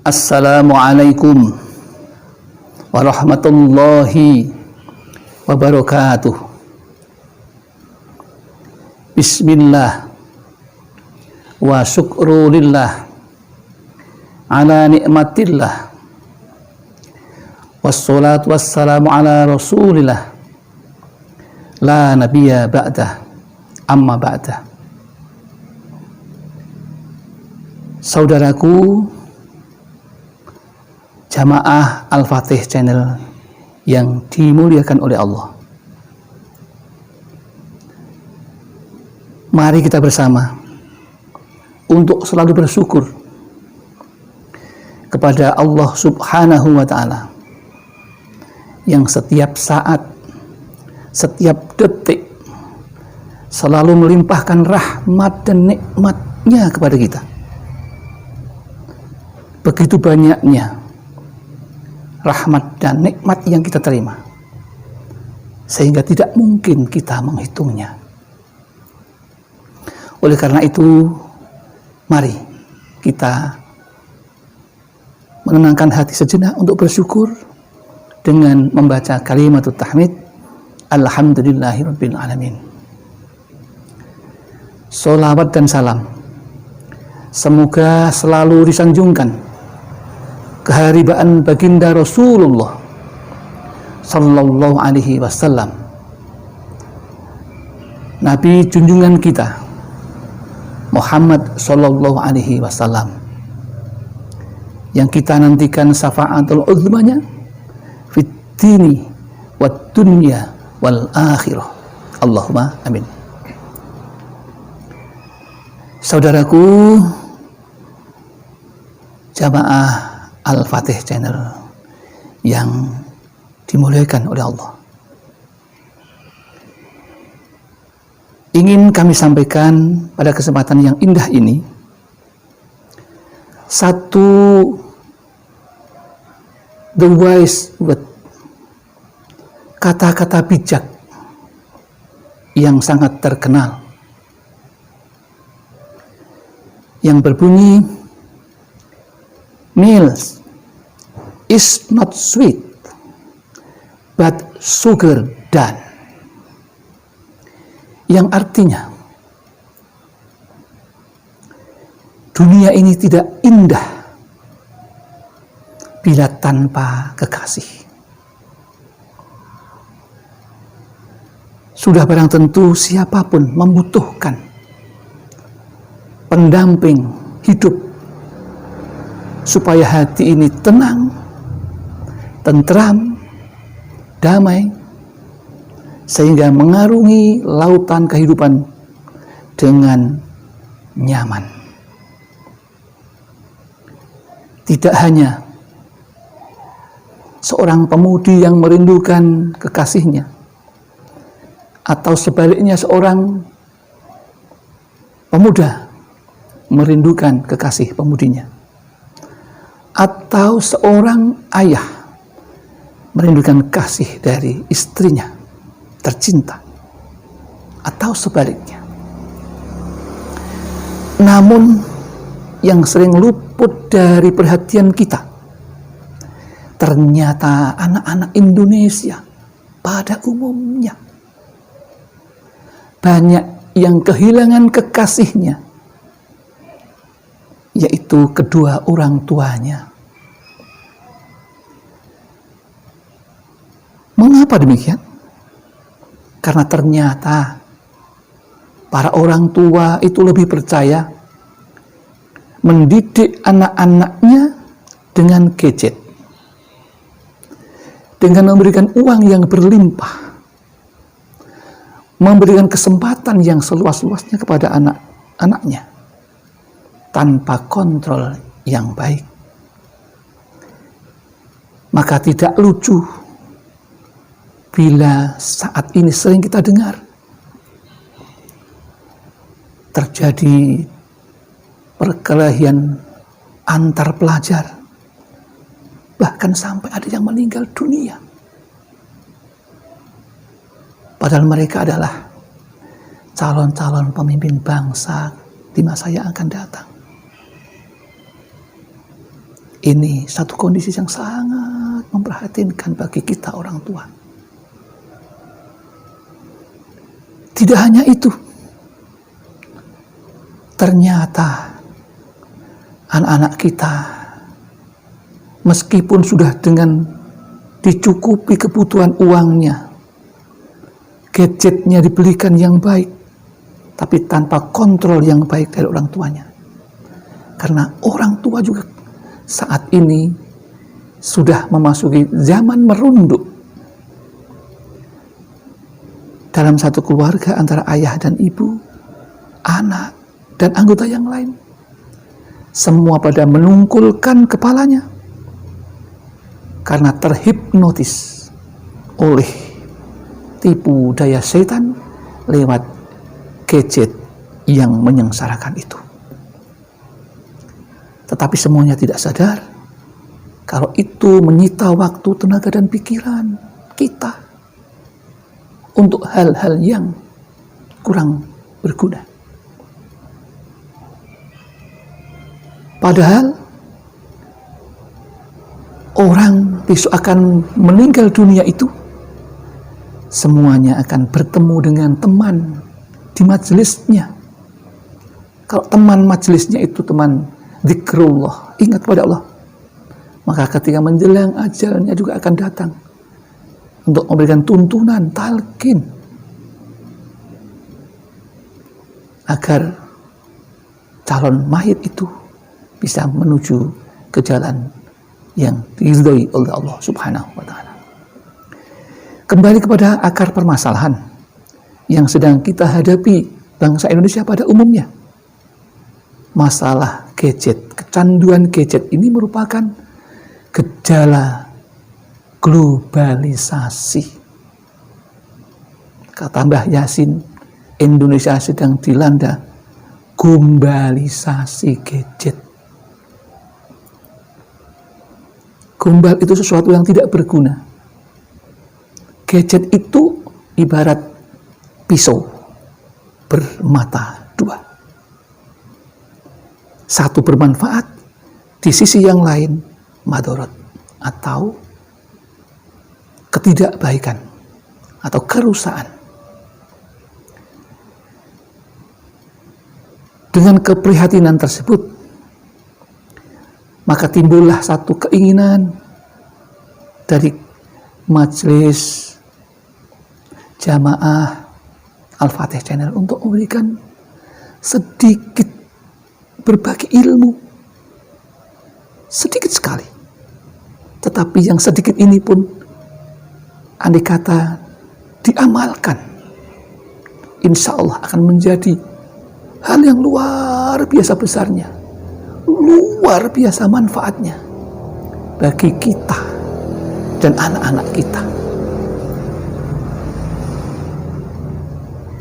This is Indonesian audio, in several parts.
Assalamualaikum warahmatullahi wabarakatuh. Bismillah wa syukrulillah ala nikmatillah wassalatu wassalamu ala rasulillah la nabiyya ba'dah amma ba'dah. Saudaraku jamaah Al-Fatih Channel yang dimuliakan oleh Allah, mari kita bersama untuk selalu bersyukur kepada Allah Subhanahu wa Ta'ala yang setiap saat, setiap detik selalu melimpahkan rahmat dan nikmatnya kepada kita. Begitu banyaknya rahmat dan nikmat yang kita terima, sehingga tidak mungkin kita menghitungnya. Oleh karena itu, mari kita menenangkan hati sejenak untuk bersyukur dengan membaca kalimat tahmid, alhamdulillahirabbil alamin. Sholawat dan salam semoga selalu disanjungkan keharibaan baginda Rasulullah sallallahu alaihi wasallam, Nabi junjungan kita Muhammad sallallahu alaihi wasallam, yang kita nantikan syafaatul uzmanya fit dini wad dunya wal akhirah. Allahumma amin. Saudaraku jamaah Al-Fatih Channel yang dimuliakan oleh Allah, ingin kami sampaikan pada kesempatan yang indah ini satu the wise word, kata-kata bijak yang sangat terkenal yang berbunyi, "Milk is not sweet, but sugar done." Yang artinya, dunia ini tidak indah bila tanpa kekasih. Sudah barang tentu siapapun membutuhkan pendamping hidup supaya hati ini tenang, tentram, damai, sehingga mengarungi lautan kehidupan dengan nyaman. Tidak hanya seorang pemudi yang merindukan kekasihnya, atau sebaliknya seorang pemuda merindukan kekasih pemudinya, atau seorang ayah merindukan kasih dari istrinya tercinta, atau sebaliknya. Namun yang sering luput dari perhatian kita, ternyata anak-anak Indonesia pada umumnya banyak yang kehilangan kekasihnya, yaitu kedua orang tuanya. Mengapa demikian? Karena ternyata para orang tua itu lebih percaya mendidik anak-anaknya dengan gadget, dengan memberikan uang yang berlimpah, memberikan kesempatan yang seluas-luasnya kepada anak-anaknya, tanpa kontrol yang baik. Maka tidak lucu bila saat ini sering kita dengar terjadi perkelahian antar pelajar, bahkan sampai ada yang meninggal dunia, padahal mereka adalah calon-calon pemimpin bangsa di masa yang akan datang. Ini satu kondisi yang sangat memprihatinkan bagi kita orang tua. Tidak hanya itu, ternyata anak-anak kita meskipun sudah dengan dicukupi kebutuhan uangnya, gadgetnya dibelikan yang baik, tapi tanpa kontrol yang baik dari orang tuanya. Karena orang tua juga saat ini sudah memasuki zaman merunduk. Dalam satu keluarga antara ayah dan ibu, anak, dan anggota yang lain, semua pada menungkulkan kepalanya karena terhipnotis oleh tipu daya setan lewat gadget yang menyengsarakan itu. Tetapi semuanya tidak sadar kalau itu menyita waktu, tenaga, dan pikiran kita untuk hal-hal yang kurang berguna. Padahal orang besok akan meninggal dunia itu semuanya akan bertemu dengan teman di majelisnya. Kalau teman majelisnya itu teman zikrullah, ingat pada Allah, maka ketika menjelang ajalnya juga akan datang untuk memberikan tuntunan, talqin, agar calon mayit itu bisa menuju ke jalan yang diridhoi oleh Allah Subhanahu wa Ta'ala. Kembali kepada akar permasalahan yang sedang kita hadapi bangsa Indonesia pada umumnya. Masalah gadget, kecanduan gadget ini merupakan gejala globalisasi. Kata Mbah Yasin, Indonesia sedang dilanda gombalisasi gadget. Gombal itu sesuatu yang tidak berguna. Gadget itu ibarat pisau bermata dua. Satu bermanfaat, di sisi yang lain madorot atau ketidakbaikan atau kerusakan. Dengan keprihatinan tersebut, maka timbullah satu keinginan dari majelis jamaah Al-Fatih Channel untuk memberikan sedikit berbagi ilmu, sedikit sekali. Tetapi yang sedikit ini pun andai kata diamalkan, insya Allah akan menjadi hal yang luar biasa besarnya, luar biasa manfaatnya bagi kita dan anak-anak kita.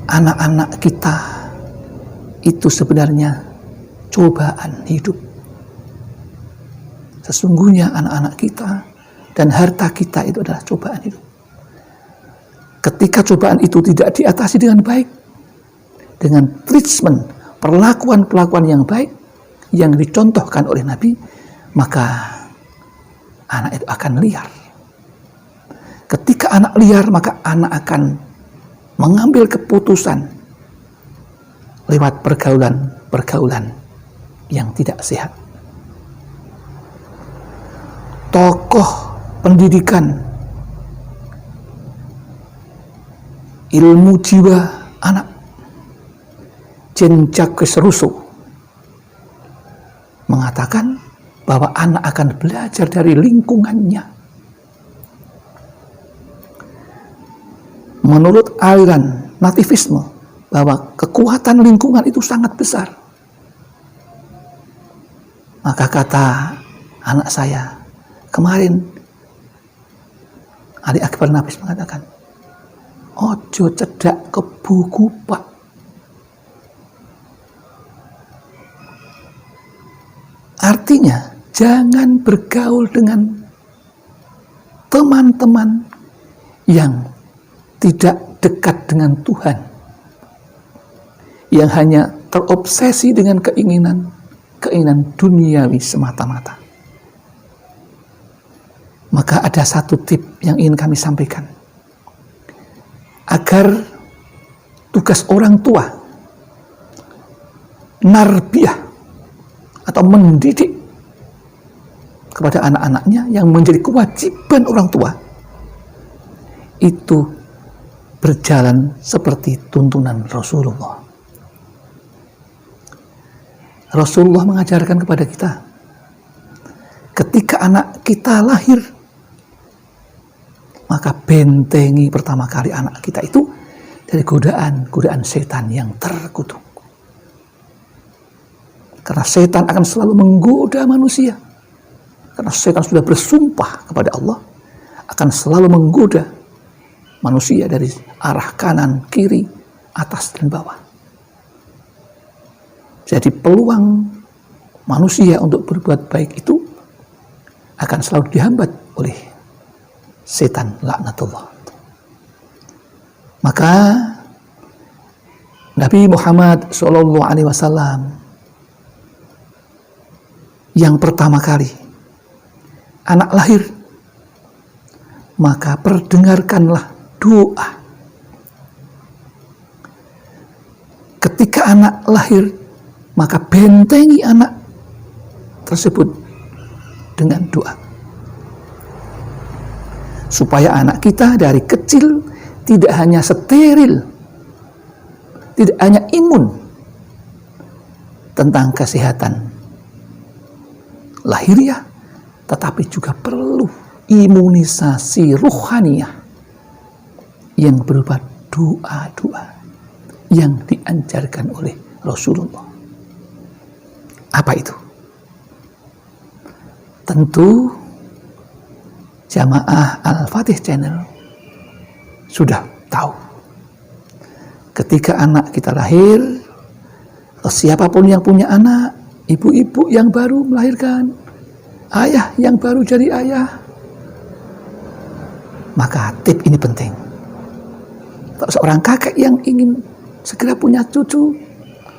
Anak-anak kita itu sebenarnya cobaan hidup. Sesungguhnya anak-anak kita dan harta kita itu adalah cobaan hidup. Ketika cobaan itu tidak diatasi dengan baik, dengan treatment, perlakuan-perlakuan yang baik yang dicontohkan oleh Nabi, maka anak itu akan liar. Ketika anak liar, maka anak akan mengambil keputusan lewat pergaulan yang tidak sehat. Tokoh pendidikan, ilmu jiwa anak, Jean Jacques Rousseau mengatakan bahwa anak akan belajar dari lingkungannya. Menurut aliran nativisme, bahwa kekuatan lingkungan itu sangat besar. Maka kata anak saya kemarin, Ali Akbar Nafis mengatakan, ojo cedak kebu Pak. Artinya, jangan bergaul dengan teman-teman yang tidak dekat dengan Tuhan, yang hanya terobsesi dengan keinginan duniawi semata-mata. Maka ada satu tip yang ingin kami sampaikan. Agar tugas orang tua narbiyah atau mendidik kepada anak-anaknya yang menjadi kewajiban orang tua itu berjalan seperti tuntunan Rasulullah. Rasulullah mengajarkan kepada kita, ketika anak kita lahir, maka bentengi pertama kali anak kita itu dari godaan setan yang terkutuk. Karena setan akan selalu menggoda manusia. Karena setan sudah bersumpah kepada Allah akan selalu menggoda manusia dari arah kanan, kiri, atas, dan bawah. Jadi peluang manusia untuk berbuat baik itu akan selalu dihambat oleh setan laknatullah. Maka Nabi Muhammad SAW yang pertama kali anak lahir, maka perdengarkanlah doa. Ketika anak lahir, maka bentengi anak tersebut dengan doa. Supaya anak kita dari kecil tidak hanya steril, tidak hanya imun tentang kesehatan lahiriah, tetapi juga perlu imunisasi ruhaniyah yang berupa doa-doa yang diajarkan oleh Rasulullah. Apa itu? Tentu jamaah Al-Fatih Channel sudah tahu. Ketika anak kita lahir, atau siapapun yang punya anak, ibu-ibu yang baru melahirkan, ayah yang baru jadi ayah, maka tip ini penting. Kalau seorang kakek yang ingin segera punya cucu,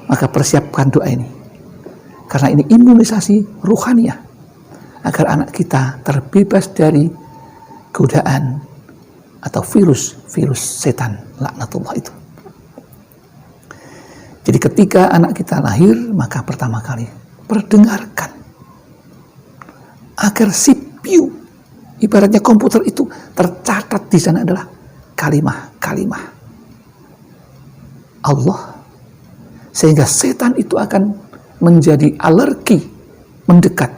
maka persiapkan doa ini. Karena ini imunisasi ruhaniyah agar anak kita terbebas dari godaan atau virus setan laknatullah itu. Jadi ketika anak kita lahir, maka pertama kali perdengarkan agar CPU, ibaratnya komputer itu, tercatat di sana adalah kalimah-kalimah Allah, sehingga setan itu akan menjadi alergi mendekat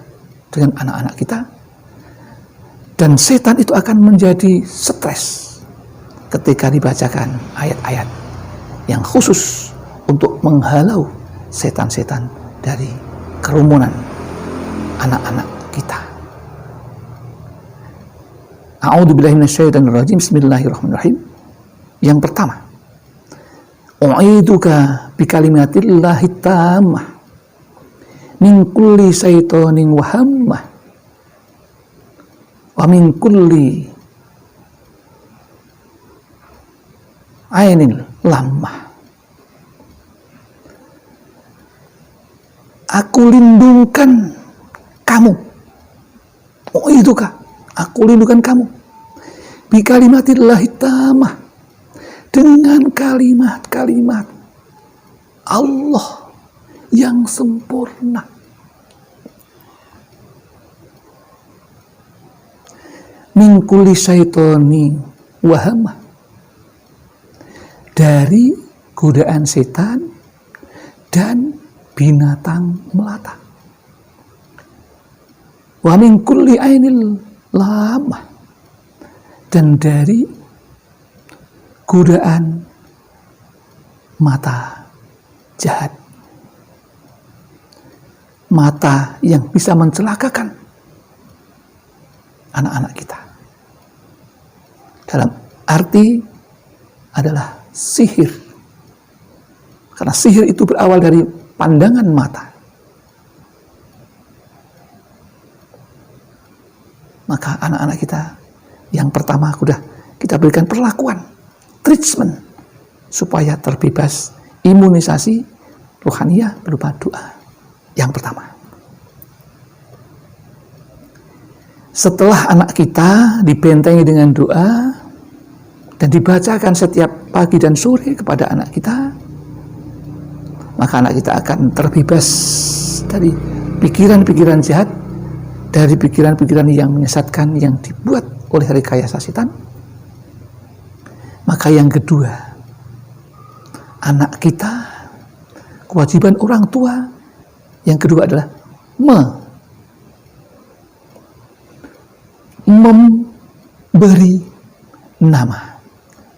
dengan anak-anak kita, dan setan itu akan menjadi stres ketika dibacakan ayat-ayat yang khusus untuk menghalau setan-setan dari kerumunan anak-anak kita. A'udzubillahi minasyaitonirrajim. Bismillahirrahmanirrahim. Yang pertama, u'iduka bikalimatillahi tammah min kulli syaitonin wa hammah wa min kulli ainin lammah. Aku lindungkan kamu, u'iduka, aku lindungkan kamu bikalimatillahi tammah, dengan kalimat-kalimat Allah yang sempurna. Min kulli syaitoni wahamah, dari godaan setan dan binatang melata. Wa min kulli ainil lamah, dan dari godaan mata jahat, mata yang bisa mencelakakan anak-anak kita. Dalam arti adalah sihir, karena sihir itu berawal dari pandangan mata. Maka anak-anak kita yang pertama sudah kita berikan perlakuan, treatment, supaya terbebas imunisasi ruhaniyah berupa doa. Yang pertama. setelah anak kita dibentengi dengan doa dan dibacakan setiap pagi dan sore kepada anak kita, maka anak kita akan terbebas dari pikiran-pikiran jahat, dari pikiran-pikiran yang menyesatkan yang dibuat oleh rekayasa setan. Maka yang kedua, anak kita, kewajiban orang tua yang kedua adalah memberi nama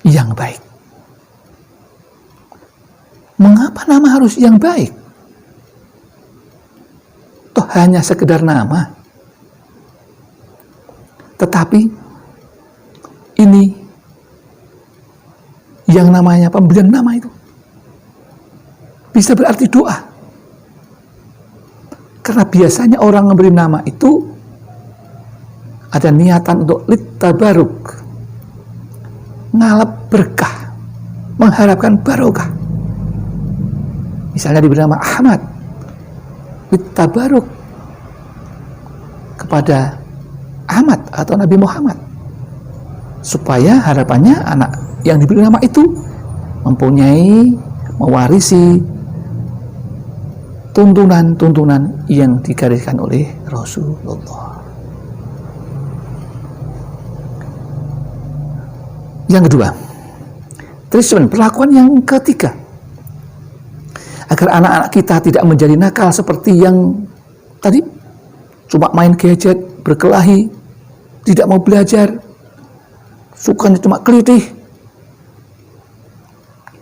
yang baik. Mengapa nama harus yang baik? Toh hanya sekedar nama. Tetapi ini yang namanya pemberian nama itu bisa berarti doa. Karena biasanya orang memberi nama itu ada niatan untuk littabaruk, ngalap berkah, mengharapkan barokah. Misalnya diberi nama Ahmad, littabaruk kepada Ahmad atau Nabi Muhammad, supaya harapannya anak yang diberi nama itu mempunyai, mewarisi tuntunan-tuntunan yang digariskan oleh Rasulullah. Yang kedua, treatment, perlakuan yang ketiga, agar anak-anak kita tidak menjadi nakal seperti yang tadi, cuma main gadget, berkelahi, tidak mau belajar, sukanya cuma kelitih.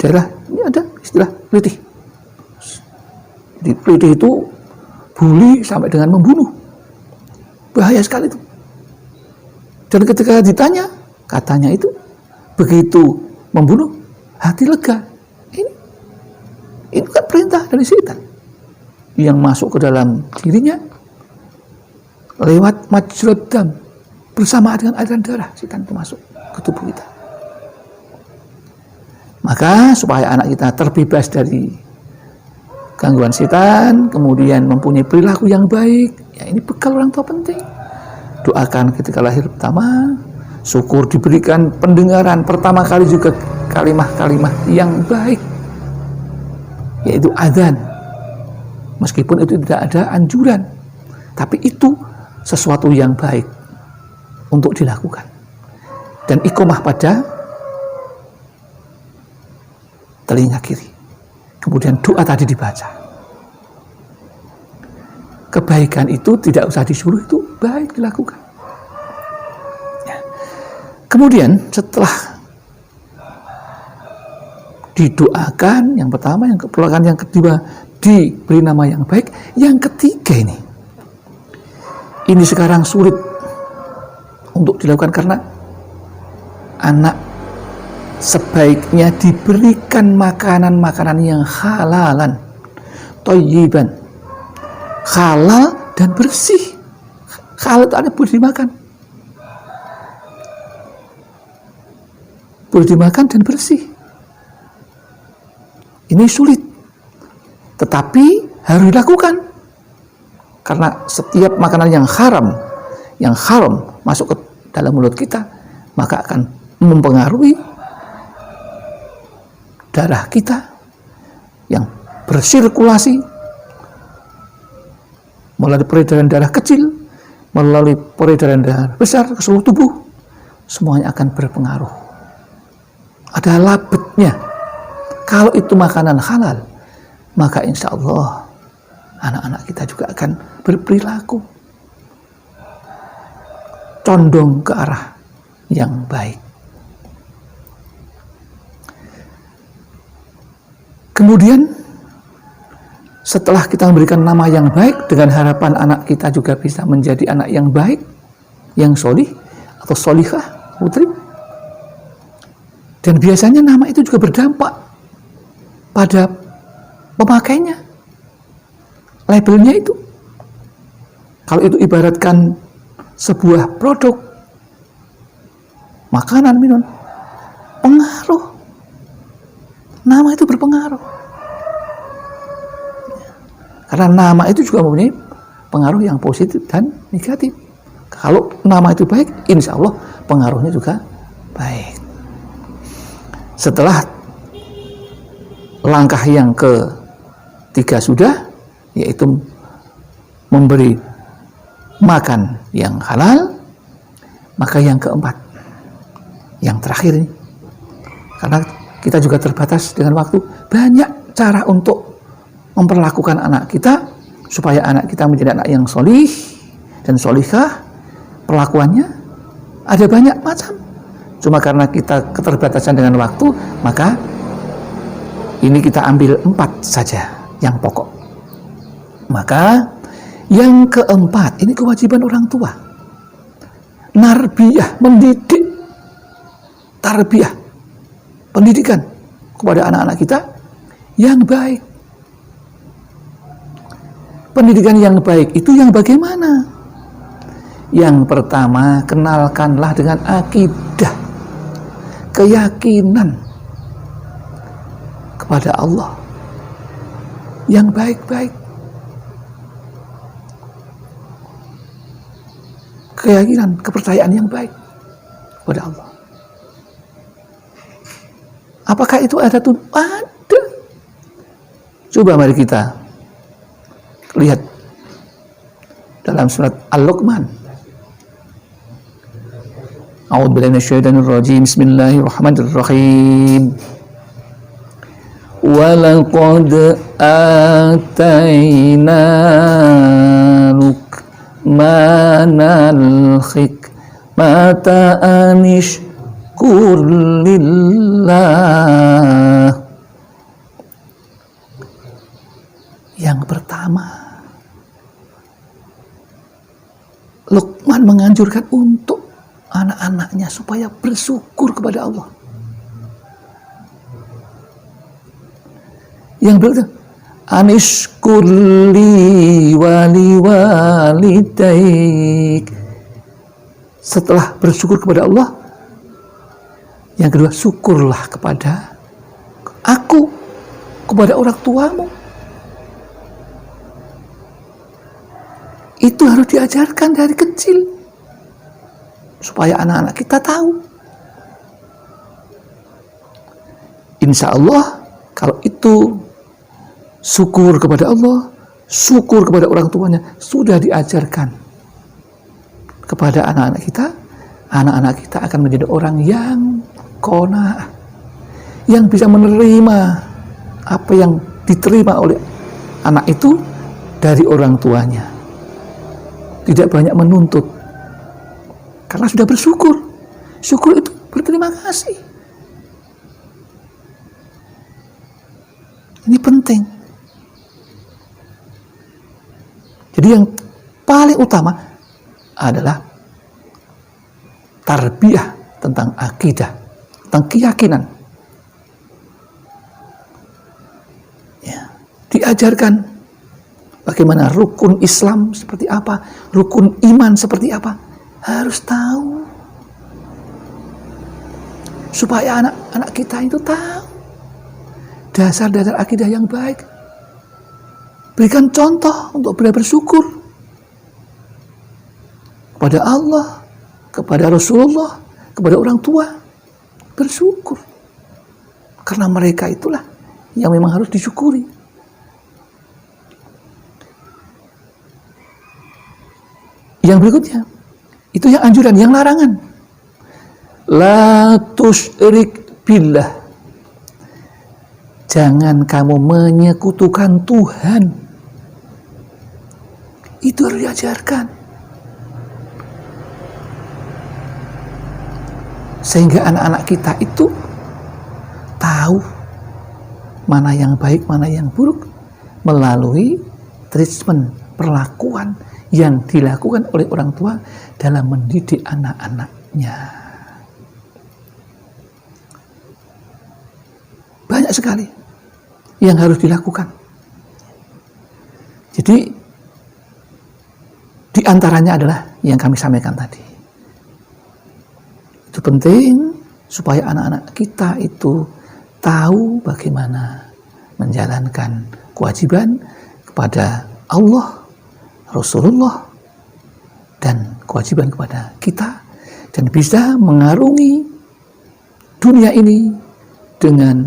Daerah ini ada istilah kelitih. Jadi kelitih itu bully sampai dengan membunuh, bahaya sekali itu. Dan ketika ditanya, katanya itu begitu membunuh, hati lega. Ini kan perintah dari setan yang masuk ke dalam dirinya lewat majrad dam, bersama dengan aliran darah. Setan itu masuk ke tubuh kita. Maka supaya anak kita terbebas dari gangguan setan, kemudian mempunyai perilaku yang baik, ya ini bekal orang tua penting. Doakan ketika lahir pertama, syukur diberikan pendengaran pertama kali juga kalimah-kalimah yang baik, yaitu adzan. Meskipun itu tidak ada anjuran, tapi itu sesuatu yang baik untuk dilakukan. Dan iqomah pada telinga kiri. Kemudian doa tadi dibaca. Kebaikan itu tidak usah disuruh, itu baik dilakukan. Ya. Kemudian setelah didoakan yang pertama, yang keperluan yang kedua, diberi nama yang baik, yang ketiga ini sekarang sulit untuk dilakukan karena anak sebaiknya diberikan makanan-makanan yang halalan, thayyiban, halal dan bersih. Halal itu ada boleh dimakan, boleh dimakan dan bersih. Ini sulit, tetapi harus dilakukan. Karena setiap makanan yang haram masuk ke dalam mulut kita, maka akan mempengaruhi darah kita yang bersirkulasi melalui peredaran darah kecil, melalui peredaran darah besar ke seluruh tubuh, semuanya akan berpengaruh. Ada labetnya. Kalau itu makanan halal, maka insya Allah anak-anak kita juga akan berperilaku condong ke arah yang baik. Kemudian setelah kita memberikan nama yang baik dengan harapan anak kita juga bisa menjadi anak yang baik, yang solih atau solihah, putri. Dan biasanya nama itu juga berdampak pada pemakainya, labelnya itu. Kalau itu ibaratkan sebuah produk, makanan, minuman, pengaruh. Nama itu berpengaruh. Karena nama itu juga mempunyai pengaruh yang positif dan negatif. Kalau nama itu baik, insya Allah pengaruhnya juga baik. Setelah langkah yang ketiga sudah, yaitu memberi makan yang halal, maka yang keempat, yang terakhir ini, karena kita juga terbatas dengan waktu, banyak cara untuk memperlakukan anak kita supaya anak kita menjadi anak yang solih dan solihah. Perlakuannya ada banyak macam, cuma karena kita keterbatasan dengan waktu, maka ini kita ambil 4 saja yang pokok. Maka yang keempat, ini kewajiban orang tua, narbiyah, mendidik, tarbiyah, pendidikan kepada anak-anak kita yang baik. Pendidikan yang baik itu yang bagaimana? Yang pertama, kenalkanlah dengan akidah, keyakinan kepada Allah yang baik-baik. Keyakinan, kepercayaan yang baik kepada Allah. Apakah itu ada tuh? Ada. Coba mari kita lihat dalam surat Al-Luqman. A'udzubillahi minasyaitonir rajim. Bismillahirrahmanirrahim. Wa laqad atayna Luqmanal hikmata anishkur lillah. Yang pertama, Luqman menganjurkan untuk anak-anaknya supaya bersyukur kepada Allah. Yang berikutnya, anishkurli wali walidaik. Setelah bersyukur kepada Allah, yang kedua, syukurlah kepada aku, kepada orang tuamu. Itu harus diajarkan dari kecil supaya anak-anak kita tahu. Insya Allah kalau itu syukur kepada Allah, syukur kepada orang tuanya sudah diajarkan kepada anak-anak kita akan menjadi orang yang qanaah, yang bisa menerima apa yang diterima oleh anak itu dari orang tuanya. Tidak banyak menuntut, karena sudah bersyukur. Syukur itu berterima kasih. Ini penting. Jadi yang paling utama adalah tarbiyah tentang akidah, tentang keyakinan. Ya, diajarkan bagaimana rukun Islam seperti apa, rukun iman seperti apa. Harus tahu supaya anak-anak kita itu tahu dasar-dasar akidah yang baik. Berikan contoh untuk bersyukur kepada Allah, kepada Rasulullah, kepada orang tua. Bersyukur karena mereka itulah yang memang harus disyukuri. Yang berikutnya, itu yang anjuran, yang larangan. La tusyrik billah. Jangan kamu menyekutukan Tuhan. Itu harus diajarkan. Sehingga anak-anak kita itu tahu mana yang baik, mana yang buruk melalui treatment, perlakuan yang dilakukan oleh orang tua dalam mendidik anak-anaknya. Banyak sekali yang harus dilakukan. Jadi di antaranya adalah yang kami sampaikan tadi. Itu penting supaya anak-anak kita itu tahu bagaimana menjalankan kewajiban kepada Allah, Rasulullah, dan kewajiban kepada kita, dan bisa mengarungi dunia ini dengan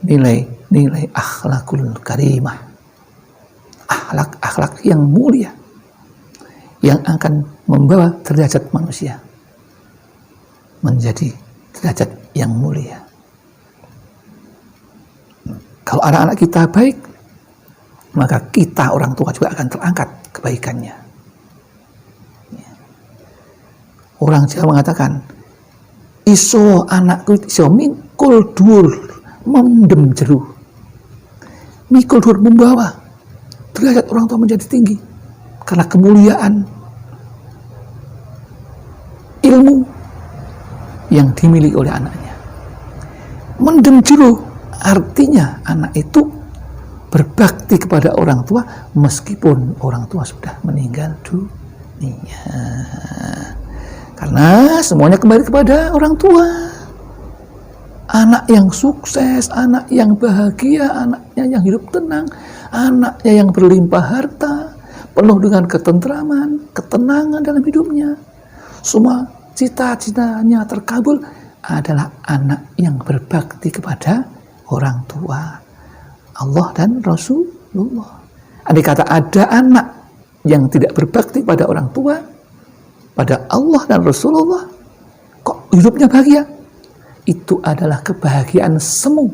nilai-nilai akhlakul karimah, akhlak-akhlak yang mulia, yang akan membawa derajat manusia menjadi derajat yang mulia. Kalau anak-anak kita baik, maka kita orang tua juga akan terangkat kebaikannya. Orang Jawa mengatakan, iso anakku iso mikul dhuwur mendem jeru. Mikul dhuwur membawa derajat orang tua menjadi tinggi karena kemuliaan ilmu yang dimiliki oleh anaknya. Mendem jeru artinya anak itu berbakti kepada orang tua meskipun orang tua sudah meninggal dunia. Karena semuanya kembali kepada orang tua. Anak yang sukses, anak yang bahagia, anaknya yang hidup tenang, anaknya yang berlimpah harta, penuh dengan ketentraman, ketenangan dalam hidupnya. Semua cita-citanya terkabul adalah anak yang berbakti kepada orang tua, Allah dan Rasulullah. Andai kata ada anak yang tidak berbakti pada orang tua, pada Allah dan Rasulullah, kok hidupnya bahagia? Itu adalah kebahagiaan semu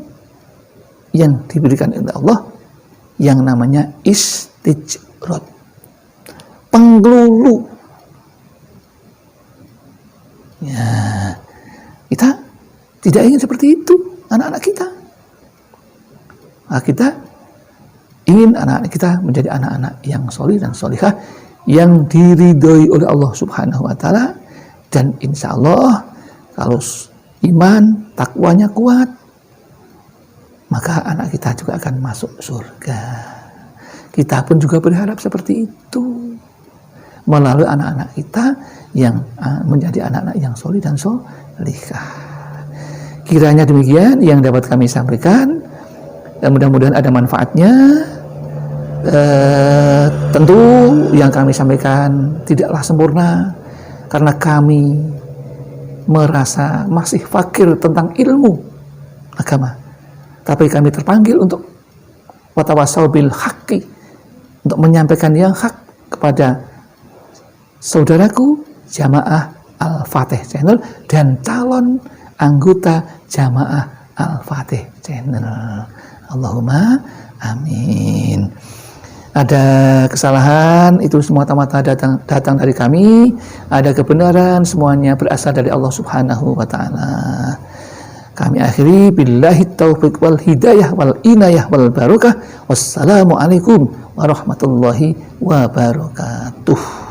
yang diberikan oleh Allah, yang namanya istijrad, penglulu. Ya, kita tidak ingin seperti itu anak-anak kita. Nah, kita ingin anak-anak kita menjadi anak-anak yang solih dan solihah, yang diridhoi oleh Allah Subhanahu wa Ta'ala, dan insya Allah kalau iman takwanya kuat, maka anak kita juga akan masuk surga. Kita pun juga berharap seperti itu melalui anak-anak kita yang menjadi anak-anak yang solih dan solihah. Kiranya demikian yang dapat kami sampaikan, dan mudah-mudahan ada manfaatnya. Tentu yang kami sampaikan tidaklah sempurna karena kami merasa masih fakir tentang ilmu agama, tapi kami terpanggil untuk watawasau bil haqqi, untuk menyampaikan yang hak kepada saudaraku jamaah Al-Fatih Channel dan calon anggota jamaah Al-Fatih Channel. Allahumma amin. Ada kesalahan, itu semata-mata datang dari kami. Ada kebenaran, semuanya berasal dari Allah Subhanahu wa Ta'ala. Kami akhiri billahi taufiq wal hidayah wal inayah wal barakah. Wassalamualaikum warahmatullahi wabarakatuh.